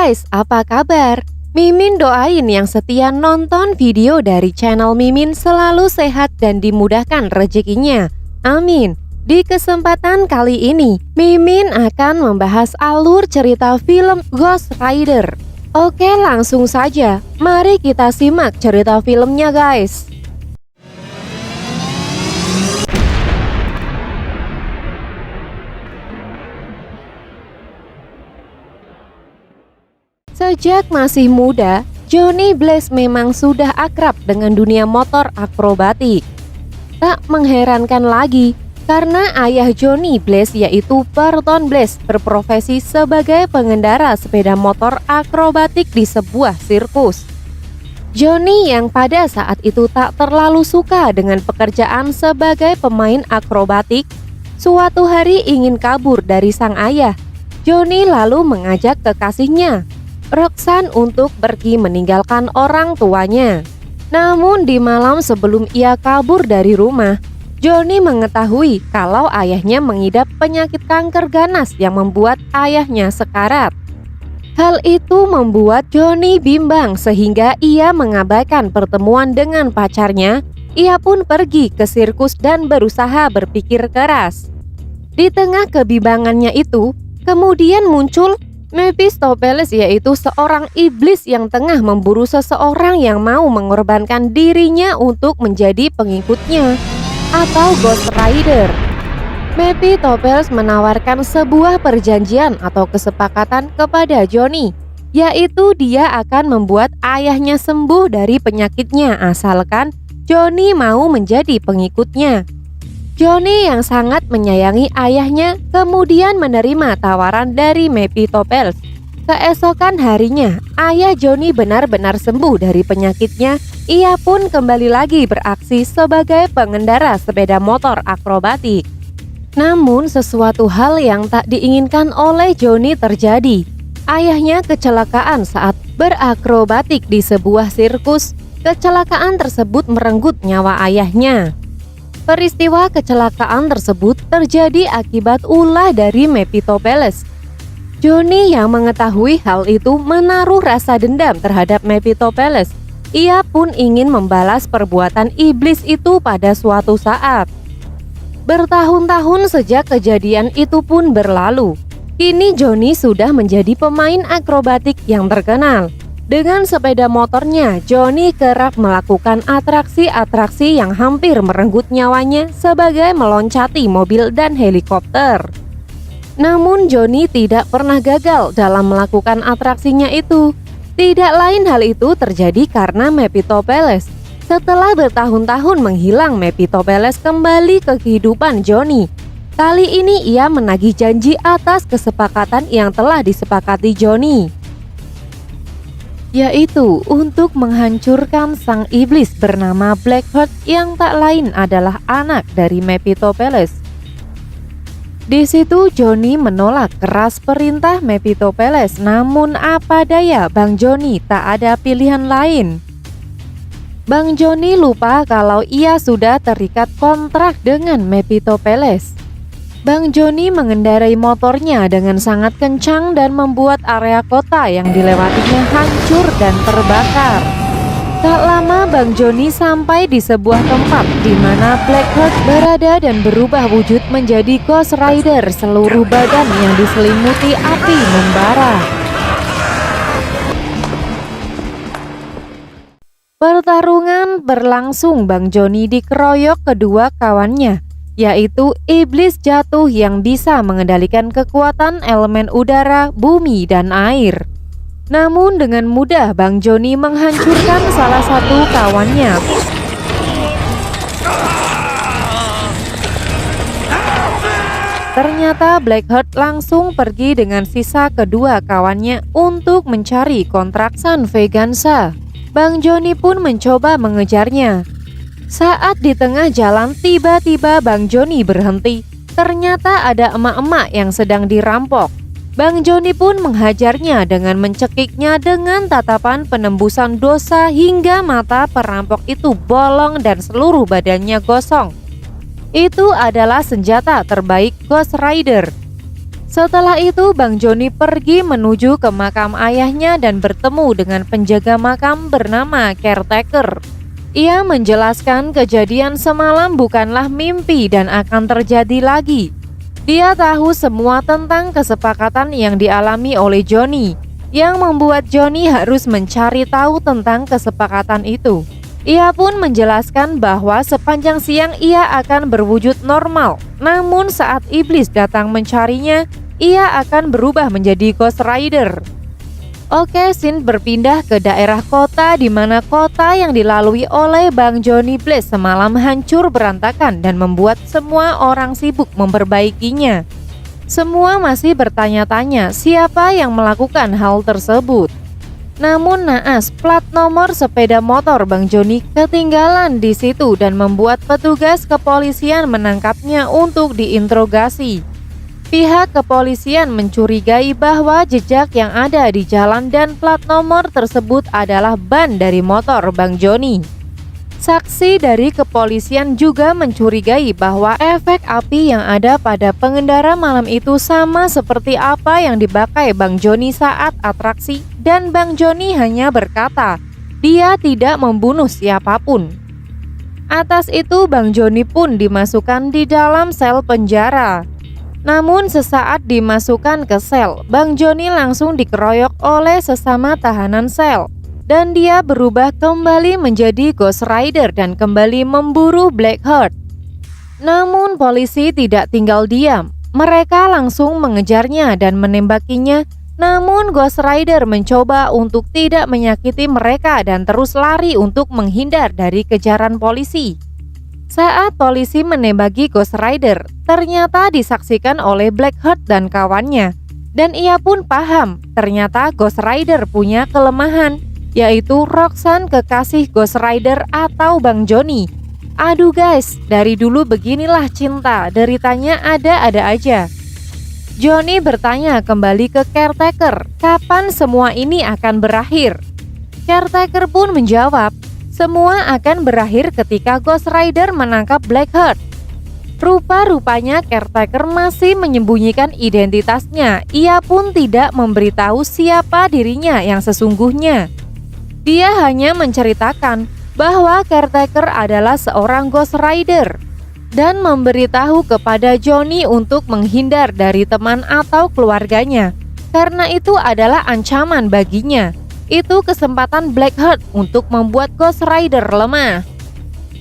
guys, apa kabar? Mimin doain yang setia nonton video dari channel Mimin selalu sehat dan dimudahkan rezekinya. Amin. Di kesempatan kali ini, Mimin akan membahas alur cerita film Ghost Rider. Oke, langsung saja. Mari kita simak cerita filmnya, guys. Sejak masih muda, Johnny Blaze memang sudah akrab dengan dunia motor akrobatik. Tak mengherankan lagi, karena ayah Johnny Blaze yaitu Burton Blaze berprofesi sebagai pengendara sepeda motor akrobatik di sebuah sirkus. Johnny yang pada saat itu tak terlalu suka dengan pekerjaan sebagai pemain akrobatik, suatu hari ingin kabur dari sang ayah. Johnny lalu mengajak kekasihnya, Roxanne, untuk pergi meninggalkan orang tuanya. Namun di malam sebelum ia kabur dari rumah, Johnny mengetahui kalau ayahnya mengidap penyakit kanker ganas yang membuat ayahnya sekarat. Hal itu membuat Johnny bimbang sehingga ia mengabaikan pertemuan dengan pacarnya. Ia pun pergi ke sirkus dan berusaha berpikir keras. Di tengah kebimbangannya itu, kemudian muncul Mephistopheles, yaitu seorang iblis yang tengah memburu seseorang yang mau mengorbankan dirinya untuk menjadi pengikutnya, atau Ghost Rider. Mephistopheles menawarkan sebuah perjanjian atau kesepakatan kepada Johnny, yaitu dia akan membuat ayahnya sembuh dari penyakitnya asalkan Johnny mau menjadi pengikutnya. Johnny yang sangat menyayangi ayahnya kemudian menerima tawaran dari Mephistopheles. Keesokan harinya, ayah Johnny benar-benar sembuh dari penyakitnya. Ia pun kembali lagi beraksi sebagai pengendara sepeda motor akrobatik. Namun sesuatu hal yang tak diinginkan oleh Johnny terjadi. Ayahnya kecelakaan saat berakrobatik di sebuah sirkus. Kecelakaan tersebut merenggut nyawa ayahnya. Peristiwa kecelakaan tersebut terjadi akibat ulah dari Mephistopheles. Johnny yang mengetahui hal itu menaruh rasa dendam terhadap Mephistopheles. Ia pun ingin membalas perbuatan iblis itu pada suatu saat. Bertahun-tahun sejak kejadian itu pun berlalu. Kini Johnny sudah menjadi pemain akrobatik yang terkenal. Dengan sepeda motornya, Johnny kerap melakukan atraksi-atraksi yang hampir merenggut nyawanya sebagai meloncati mobil dan helikopter. Namun Johnny tidak pernah gagal dalam melakukan atraksinya itu. Tidak lain hal itu terjadi karena Mephistopheles. Setelah bertahun-tahun menghilang, Mephistopheles kembali ke kehidupan Johnny. Kali ini ia menagih janji atas kesepakatan yang telah disepakati Johnny, yaitu untuk menghancurkan sang iblis bernama Blackheart yang tak lain adalah anak dari Mephistopheles. Di situ Johnny menolak keras perintah Mephistopheles, namun apa daya, Bang Johnny tak ada pilihan lain. Bang Johnny lupa kalau ia sudah terikat kontrak dengan Mephistopheles. Bang Johnny mengendarai motornya dengan sangat kencang dan membuat area kota yang dilewatinya hancur dan terbakar. Tak lama Bang Johnny sampai di sebuah tempat di mana Blackheart berada dan berubah wujud menjadi Ghost Rider. Seluruh badan yang diselimuti api membara. Pertarungan berlangsung. Bang Johnny dikeroyok kedua kawannya, yaitu iblis jatuh yang bisa mengendalikan kekuatan elemen udara, bumi, dan air. Namun dengan mudah Bang Johnny menghancurkan salah satu kawannya. Ternyata Blackheart langsung pergi dengan sisa kedua kawannya untuk mencari kontraksan Veganza. Bang Johnny pun mencoba mengejarnya. Saat di tengah jalan, tiba-tiba Bang Johnny berhenti. Ternyata ada emak-emak yang sedang dirampok. Bang Johnny pun menghajarnya dengan mencekiknya dengan tatapan penembusan dosa hingga mata perampok itu bolong dan seluruh badannya gosong. Itu adalah senjata terbaik Ghost Rider. Setelah itu Bang Joni pergi menuju ke makam ayahnya dan bertemu dengan penjaga makam bernama Caretaker. Ia menjelaskan kejadian semalam bukanlah mimpi dan akan terjadi lagi. Dia tahu semua tentang kesepakatan yang dialami oleh Johnny, yang membuat Johnny harus mencari tahu tentang kesepakatan itu. Ia pun menjelaskan bahwa sepanjang siang ia akan berwujud normal, namun saat iblis datang mencarinya, ia akan berubah menjadi Ghost Rider. Oke, scene berpindah ke daerah kota di mana kota yang dilalui oleh Bang Johnny Blaze semalam hancur berantakan dan membuat semua orang sibuk memperbaikinya. Semua masih bertanya-tanya siapa yang melakukan hal tersebut. Namun naas, plat nomor sepeda motor Bang Johnny ketinggalan di situ dan membuat petugas kepolisian menangkapnya untuk diinterogasi. Pihak kepolisian mencurigai bahwa jejak yang ada di jalan dan plat nomor tersebut adalah ban dari motor Bang Johnny. Saksi dari kepolisian juga mencurigai bahwa efek api yang ada pada pengendara malam itu sama seperti apa yang dipakai Bang Johnny saat atraksi, dan Bang Johnny hanya berkata, dia tidak membunuh siapapun. Atas itu Bang Johnny pun dimasukkan di dalam sel penjara. Namun sesaat dimasukkan ke sel, Bang Johnny langsung dikeroyok oleh sesama tahanan sel. Dan dia berubah kembali menjadi Ghost Rider dan kembali memburu Blackheart. Namun polisi tidak tinggal diam. Mereka langsung mengejarnya dan menembakinya. Namun Ghost Rider mencoba untuk tidak menyakiti mereka dan terus lari untuk menghindar dari kejaran polisi. Saat polisi menembaki Ghost Rider, ternyata disaksikan oleh Blackheart dan kawannya. Dan ia pun paham, ternyata Ghost Rider punya kelemahan, yaitu Roxanne, kekasih Ghost Rider atau Bang Johnny. Aduh guys, dari dulu beginilah cinta, deritanya ada-ada aja. Johnny bertanya kembali ke Caretaker, kapan semua ini akan berakhir? Caretaker pun menjawab, semua akan berakhir ketika Ghost Rider menangkap Blackheart. Rupa-rupanya Caretaker masih menyembunyikan identitasnya. Ia pun tidak memberitahu siapa dirinya yang sesungguhnya. Dia hanya menceritakan bahwa Caretaker adalah seorang Ghost Rider dan memberitahu kepada Johnny untuk menghindar dari teman atau keluarganya, karena itu adalah ancaman baginya. Itu kesempatan Blackheart untuk membuat Ghost Rider lemah.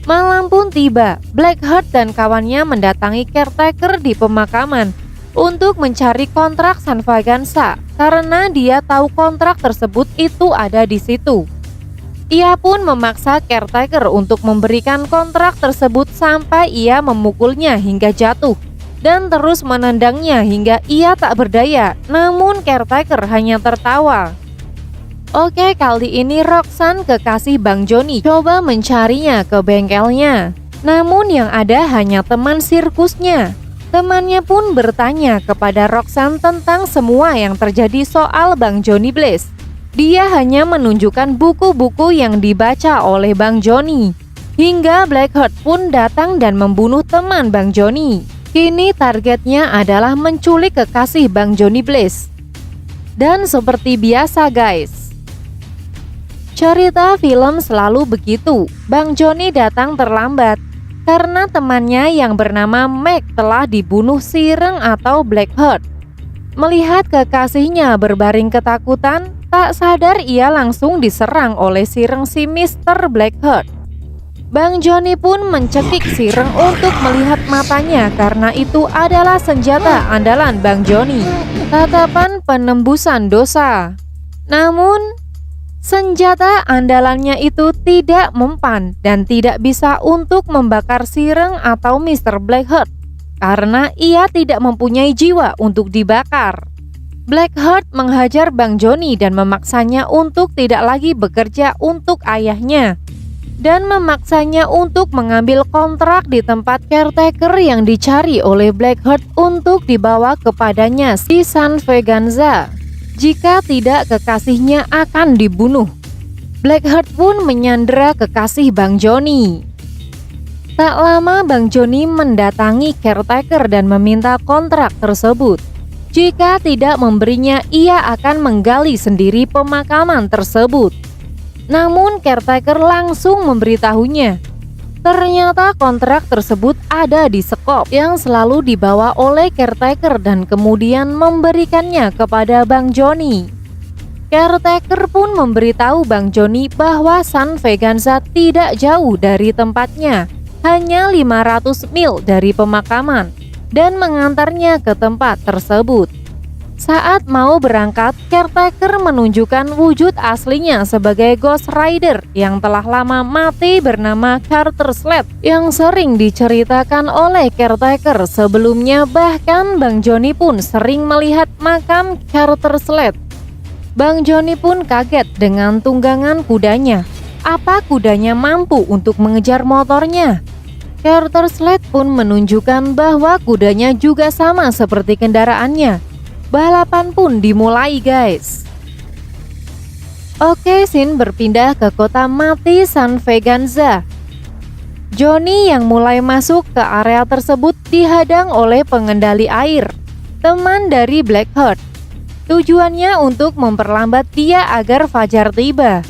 Malam pun tiba, Blackheart dan kawannya mendatangi Caretaker di pemakaman untuk mencari kontrak San Vaganza karena dia tahu kontrak tersebut itu ada di situ. Ia pun memaksa Caretaker untuk memberikan kontrak tersebut sampai ia memukulnya hingga jatuh dan terus menendangnya hingga ia tak berdaya. Namun Caretaker hanya tertawa. Oke, kali ini Roxanne, kekasih Bang Johnny, coba mencarinya ke bengkelnya. Namun yang ada hanya teman sirkusnya. Temannya pun bertanya kepada Roxanne tentang semua yang terjadi soal Bang Johnny Blaze. Dia hanya menunjukkan buku-buku yang dibaca oleh Bang Johnny. Hingga Blackheart pun datang dan membunuh teman Bang Johnny. Kini targetnya adalah menculik kekasih Bang Johnny Blaze. Dan seperti biasa guys, cerita film selalu begitu. Bang Johnny datang terlambat karena temannya yang bernama Meg telah dibunuh Sireng atau Blackheart. Melihat kekasihnya berbaring ketakutan, tak sadar ia langsung diserang oleh Sireng si Mr. Blackheart. Bang Johnny pun mencekik Sireng untuk melihat matanya karena itu adalah senjata andalan Bang Johnny, tatapan penembusan dosa. Namun senjata andalannya itu tidak mempan dan tidak bisa untuk membakar Sireng atau Mr. Blackheart karena ia tidak mempunyai jiwa untuk dibakar. Blackheart menghajar Bang Johnny dan memaksanya untuk tidak lagi bekerja untuk ayahnya dan memaksanya untuk mengambil kontrak di tempat Caretaker yang dicari oleh Blackheart untuk dibawa kepadanya di San Vaganza. Jika tidak, kekasihnya akan dibunuh. Blackheart pun menyandera kekasih Bang Johnny. Tak lama Bang Johnny mendatangi Caretaker dan meminta kontrak tersebut. Jika tidak memberinya, ia akan menggali sendiri pemakaman tersebut. Namun caretaker langsung memberitahunya. Ternyata kontrak tersebut ada di sekop yang selalu dibawa oleh caretaker dan kemudian memberikannya kepada Bang Joni. Caretaker pun memberitahu Bang Joni bahwa San Veganza tidak jauh dari tempatnya, hanya 500 mil dari pemakaman, dan mengantarnya ke tempat tersebut. Saat mau berangkat, caretaker menunjukkan wujud aslinya sebagai Ghost Rider yang telah lama mati bernama Carter Slade yang sering diceritakan oleh caretaker sebelumnya. Bahkan Bang Joni pun sering melihat makam Carter Slade. Bang Joni pun kaget dengan tunggangan kudanya. Apa kudanya mampu untuk mengejar motornya? Carter Slade pun menunjukkan bahwa kudanya juga sama seperti kendaraannya. Balapan pun dimulai, guys. Oke, scene berpindah ke kota mati San Veganza. Johnny yang mulai masuk ke area tersebut dihadang oleh pengendali air, teman dari Blackheart. Tujuannya untuk memperlambat dia agar fajar tiba.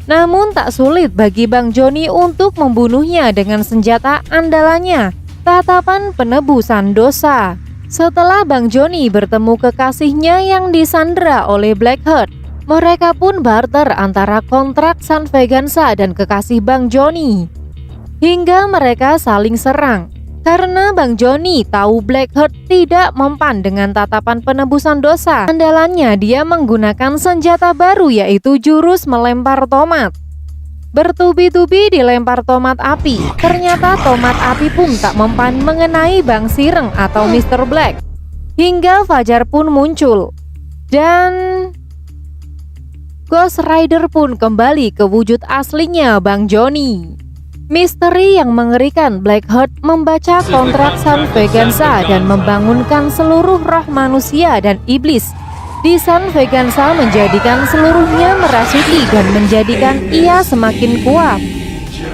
Namun tak sulit bagi Bang Joni untuk membunuhnya dengan senjata andalannya, tatapan penebusan dosa. Setelah Bang Joni bertemu kekasihnya yang disandera oleh Blackheart, mereka pun barter antara kontrak San Veganza dan kekasih Bang Joni. Hingga mereka saling serang. Karena Bang Joni tahu Blackheart tidak mempan dengan tatapan penebusan dosa, andalannya dia menggunakan senjata baru yaitu jurus melempar tomat. Bertubi-tubi dilempar tomat api. Ternyata tomat api pun tak mempan mengenai Bang Sireng atau Mr. Black. Hingga fajar pun muncul. Dan Ghost Rider pun kembali ke wujud aslinya Bang Joni. Misteri yang mengerikan Blackheart membaca kontrak San Veganza dan membangunkan seluruh roh manusia dan iblis di San Veganza, menjadikan seluruhnya merasuki dan menjadikan ia semakin kuat.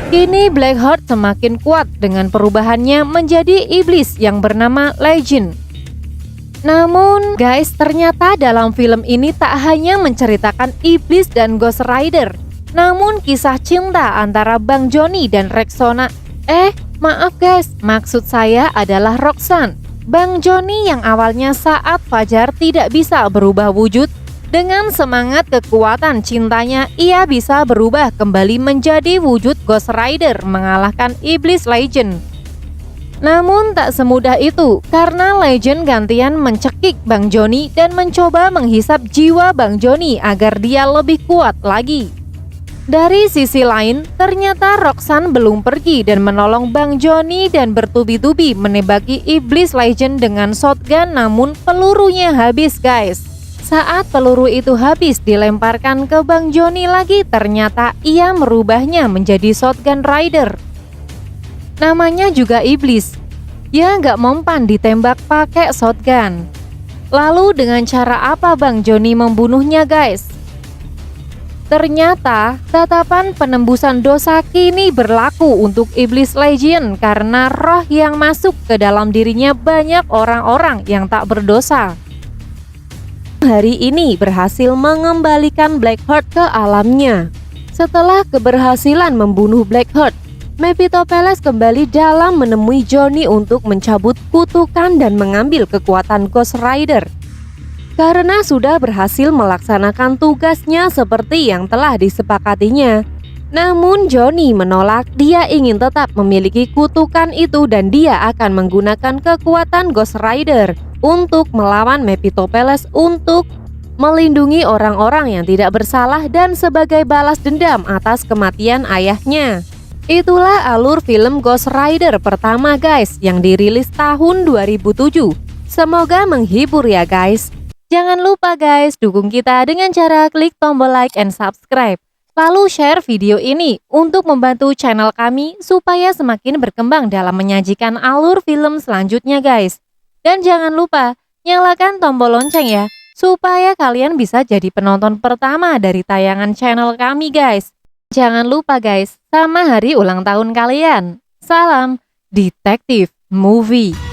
Kini Blackheart semakin kuat dengan perubahannya menjadi iblis yang bernama Legend. Namun guys, ternyata dalam film ini tak hanya menceritakan iblis dan Ghost Rider, namun kisah cinta antara Bang Joni dan Rexona. Maaf guys, maksud saya adalah Roxanne. Bang Joni yang awalnya saat fajar tidak bisa berubah wujud, dengan semangat kekuatan cintanya ia bisa berubah kembali menjadi wujud Ghost Rider mengalahkan iblis Legend. Namun tak semudah itu, karena Legend gantian mencekik Bang Joni dan mencoba menghisap jiwa Bang Joni agar dia lebih kuat lagi. Dari sisi lain, ternyata Roxanne belum pergi dan menolong Bang Joni dan bertubi-tubi menembaki iblis Legend dengan shotgun, namun pelurunya habis guys. Saat peluru itu habis dilemparkan ke Bang Joni lagi, ternyata ia merubahnya menjadi Shotgun Rider. Namanya juga iblis. Ya nggak mempan ditembak pakai shotgun. Lalu dengan cara apa Bang Joni membunuhnya guys? Ternyata tatapan penembusan dosa kini berlaku untuk iblis Legion karena roh yang masuk ke dalam dirinya banyak orang-orang yang tak berdosa. Hari ini berhasil mengembalikan Blackheart ke alamnya. Setelah keberhasilan membunuh Blackheart, Mephistopheles kembali dalam menemui Johnny untuk mencabut kutukan dan mengambil kekuatan Ghost Rider. Karena sudah berhasil melaksanakan tugasnya seperti yang telah disepakatinya. Namun Johnny menolak, dia ingin tetap memiliki kutukan itu dan dia akan menggunakan kekuatan Ghost Rider untuk melawan Mephistopheles untuk melindungi orang-orang yang tidak bersalah dan sebagai balas dendam atas kematian ayahnya. Itulah alur film Ghost Rider pertama guys yang dirilis tahun 2007. Semoga menghibur ya guys. Jangan lupa guys, dukung kita dengan cara klik tombol like and subscribe. Lalu share video ini untuk membantu channel kami supaya semakin berkembang dalam menyajikan alur film selanjutnya guys. Dan jangan lupa nyalakan tombol lonceng ya, supaya kalian bisa jadi penonton pertama dari tayangan channel kami guys. Jangan lupa guys, sama hari ulang tahun kalian. Salam Detektif Movie.